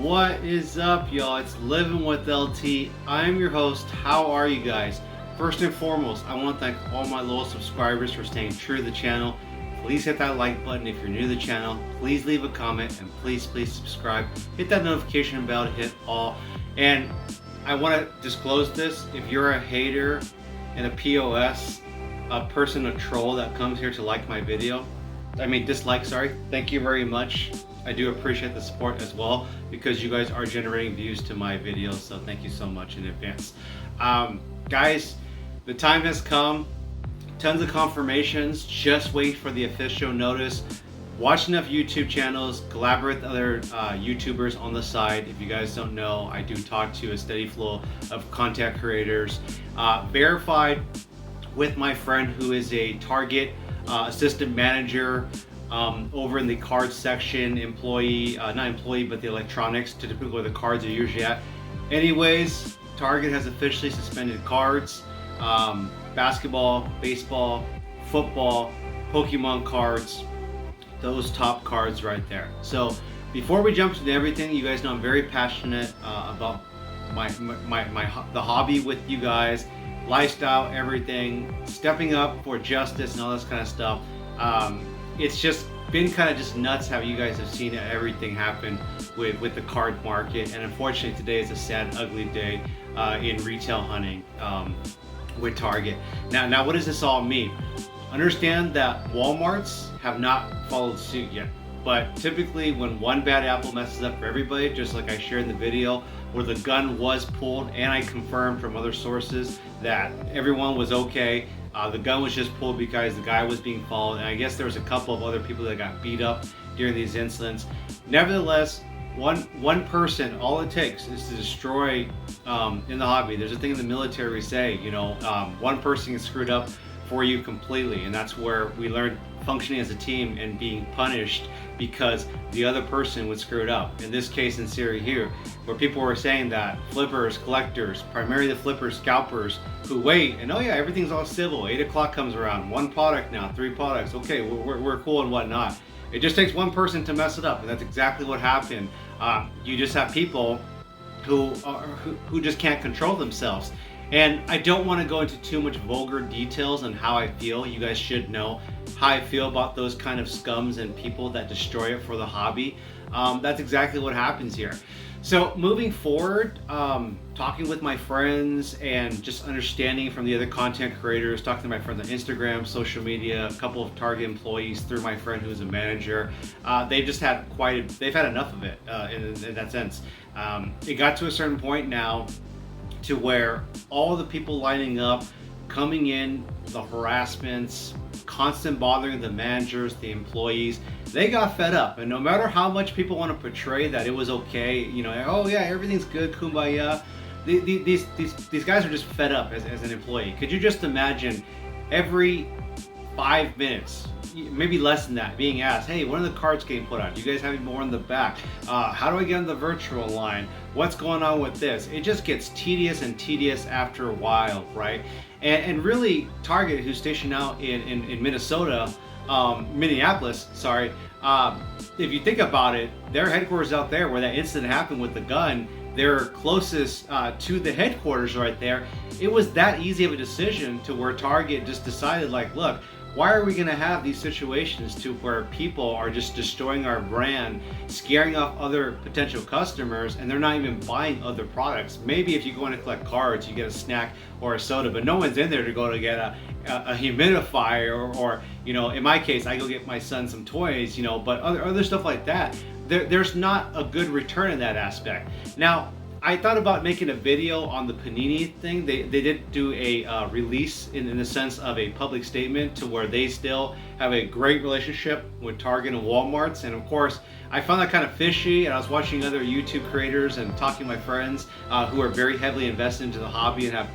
What is up, y'all? It's Living with LT. I'm your host. How are you guys? First and foremost, I want to thank all my loyal subscribers for staying true to the channel. Please hit that like button if you're new to the channel. Please leave a comment and please subscribe. Hit that notification bell to hit all. And I want to disclose this. If you're a hater and a POS, a person, a troll that comes here to like my video, dislike, sorry. Thank you very much. I do appreciate the support as well because you guys are generating views to my videos, so thank you so much in advance. Guys, the time has come. Tons of confirmations. Just wait for the official notice. Watch enough YouTube channels, collaborate with other YouTubers on the side. If you guys don't know, I do talk to a steady flow of content creators. Verified with my friend who is a Target assistant manager over in the cards section, employee, not employee, but the electronics, typically where the cards are usually at. Anyways, Target has officially suspended cards, basketball, baseball, football, Pokemon cards, those top cards right there. So before we jump into everything, you guys know I'm very passionate about the hobby with you guys, lifestyle, everything, stepping up for justice and all this kind of stuff. It's just been kind of just nuts how you guys have seen everything happen with the card market, and unfortunately today is a sad, ugly day in retail hunting with Target. Now what does this all mean? Understand that Walmarts have not followed suit yet, but typically when one bad apple messes up for everybody, just like I shared in the video where the gun was pulled, and I confirmed from other sources that everyone was okay. The gun was just pulled because the guy was being followed, and I guess there was a couple of other people that got beat up during these incidents. Nevertheless, one person, all it takes is to destroy in the hobby. There's a thing in the military we say, one person gets screwed up for you completely, and that's where we learn functioning as a team and being punished because the other person was screwed up. In this case in Syria here, where people were saying that flippers, collectors, primarily the flippers, scalpers, who wait and oh yeah, everything's all civil. 8 o'clock comes around, one product now, 3 products. Okay, we're cool and whatnot. It just takes one person to mess it up, and that's exactly what happened. You just have people who just can't control themselves. And I don't want to go into too much vulgar details on how I feel. You guys should know how I feel about those kind of scums and people that destroy it for the hobby. That's exactly what happens here. So moving forward, talking with my friends and just understanding from the other content creators, talking to my friends on Instagram, social media, a couple of Target employees through my friend who's a manager, they've just had they've had enough of it in that sense. It got to a certain point now to where all the people lining up, coming in, the harassments, constant bothering the managers, the employees, they got fed up. And no matter how much people want to portray that it was okay, oh yeah, everything's good, kumbaya, these guys are just fed up as an employee. Could you just imagine every 5 minutes, maybe less than that, being asked, hey, when are the cards getting put out? You guys have any more in the back? How do I get on the virtual line? What's going on with this? It just gets tedious and tedious after a while, right? And really, Target, who's stationed out in Minnesota, Minneapolis, sorry, if you think about it, their headquarters out there where that incident happened with the gun, they're closest to the headquarters right there. It was that easy of a decision to where Target just decided, like, look, why are we going to have these situations to where people are just destroying our brand, scaring off other potential customers, and they're not even buying other products? Maybe if you go in to collect cards, you get a snack or a soda, but no one's in there to go to get a humidifier or in my case, I go get my son some toys, but other stuff like that. There's not a good return in that aspect. Now, I thought about making a video on the Panini thing. They did do a release in the sense of a public statement to where they still have a great relationship with Target and Walmarts. And of course, I found that kind of fishy, and I was watching other YouTube creators and talking to my friends who are very heavily invested into the hobby and have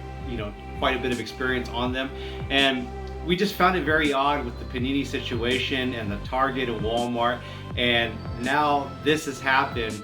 quite a bit of experience on them. And we just found it very odd with the Panini situation and the Target and Walmart. And now this has happened.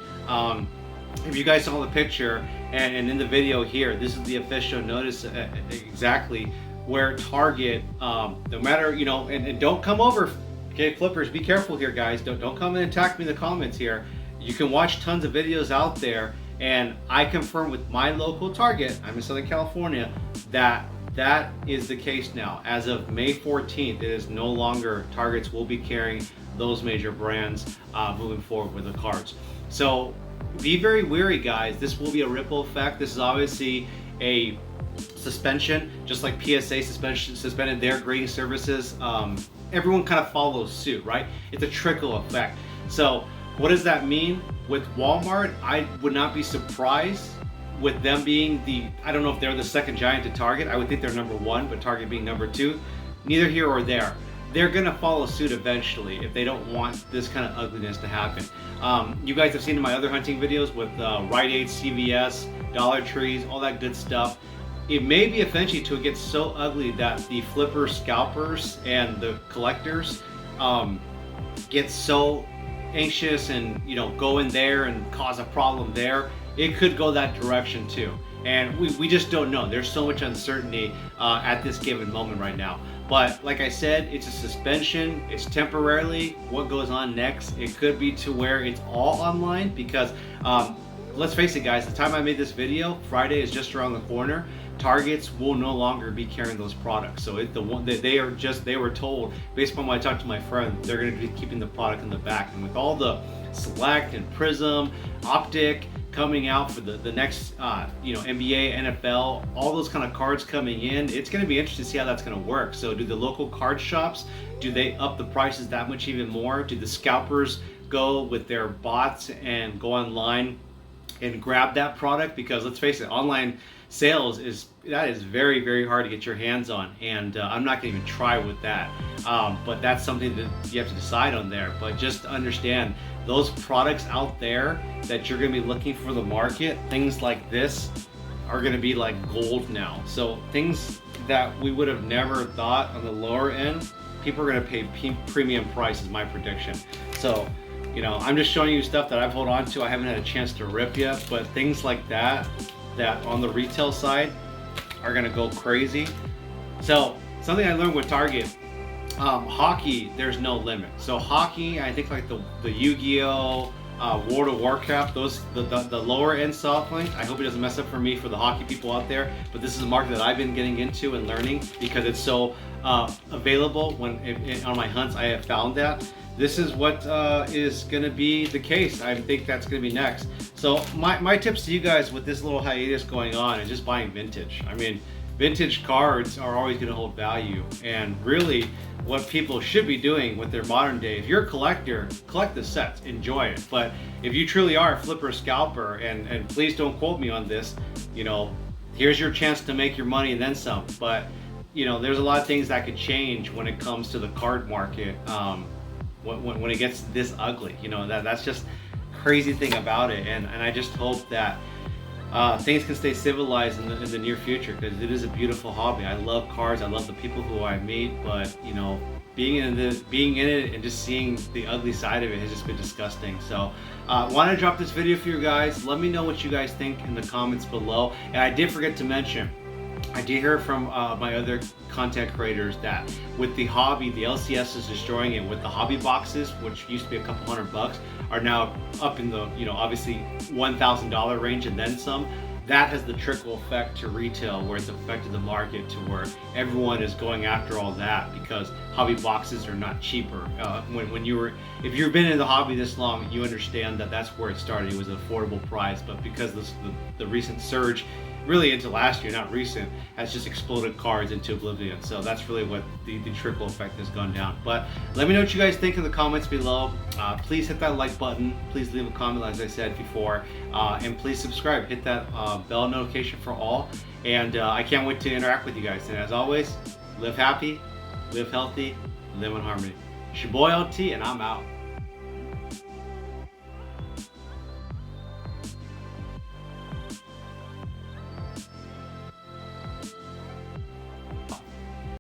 If you guys saw the picture and in the video here, this is the official notice exactly where Target, no matter, and don't come over, okay, flippers, be careful here, guys. Don't come and attack me in the comments here. you can watch tons of videos out there, and I confirm with my local Target, I'm in Southern California, that that is the case now. As of May 14th, it is no longer, Targets will be carrying those major brands moving forward with the cards. So be very wary, guys. This will be a ripple effect. This is obviously a suspension, just like PSA suspended their grading services. Everyone kind of follows suit, right? It's a trickle effect. So what does that mean? With Walmart, I would not be surprised with them being I don't know if they're the second giant to Target. I would think they're number one, but Target being number two. Neither here or there. They're gonna follow suit eventually if they don't want this kind of ugliness to happen. You guys have seen in my other hunting videos with Rite Aid, CVS, Dollar Trees, all that good stuff. It may be eventually to get so ugly that the flippers, scalpers, and the collectors get so anxious and go in there and cause a problem there. It could go that direction too, and we just don't know. There's so much uncertainty at this given moment right now. But like I said, it's a suspension. It's temporarily. What goes on next? It could be to where it's all online, because let's face it, guys, the time I made this video, Friday is just around the corner. Targets will no longer be carrying those products. So they were told, based upon what I talked to my friend, they're going to be keeping the product in the back. And with all the Select and Prism, Optic coming out for the next NBA, NFL, all those kind of cards coming in, it's going to be interesting to see how that's going to work. So do the local card shops, do they up the prices that much even more? Do the scalpers go with their bots and go online and grab that product? Because let's face it, online sales is very, very hard to get your hands on, and I'm not going to even try with that. But that's something that you have to decide on there. But just understand, those products out there that you're going to be looking for the market, things like this are going to be like gold now. So things that we would have never thought on the lower end, people are going to pay premium price, is my prediction. So I'm just showing you stuff that I've held on to. I haven't had a chance to rip yet, but things like that on the retail side are gonna go crazy. So something I learned with Target, hockey, there's no limit. So hockey, I think like the Yu-Gi-Oh, World of Warcraft, those the lower end soft links. I hope it doesn't mess up for me, for the hockey people out there. But this is a market that I've been getting into and learning because it's so available. On my hunts, I have found that. This is what is going to be the case. I think that's going to be next. So my tips to you guys with this little hiatus going on is just buying vintage. I mean, vintage cards are always going to hold value. And really, what people should be doing with their modern day, if you're a collector, collect the sets, enjoy it. But if you truly are a flipper scalper, and please don't quote me on this, here's your chance to make your money and then some. But there's a lot of things that could change when it comes to the card market. When it gets this ugly, that's just crazy thing about it. And I just hope that things can stay civilized in the near future, because it is a beautiful hobby. I love cards. I love the people who I meet, but being in it and just seeing the ugly side of it has just been disgusting. So want to drop this video for you guys. Let me know what you guys think in the comments below. And I did forget to mention, I did hear from my other content creators that with the hobby, the LCS is destroying it. With the hobby boxes, which used to be a couple $100, are now up in the obviously $1,000 range and then some. That has the trickle effect to retail, where it's affected the market to where everyone is going after all that, because hobby boxes are not cheaper. If you've been in the hobby this long, you understand that that's where it started. It was an affordable price, but because the recent surge, really into last year, not recent, has just exploded cards into oblivion. So that's really what the trickle effect has gone down. But let me know what you guys think in the comments below. Please hit that like button. Please leave a comment, as I said before, and please subscribe. Hit that bell notification for all. And I can't wait to interact with you guys. And as always, live happy, live healthy, live in harmony. It's your boy LT, and I'm out.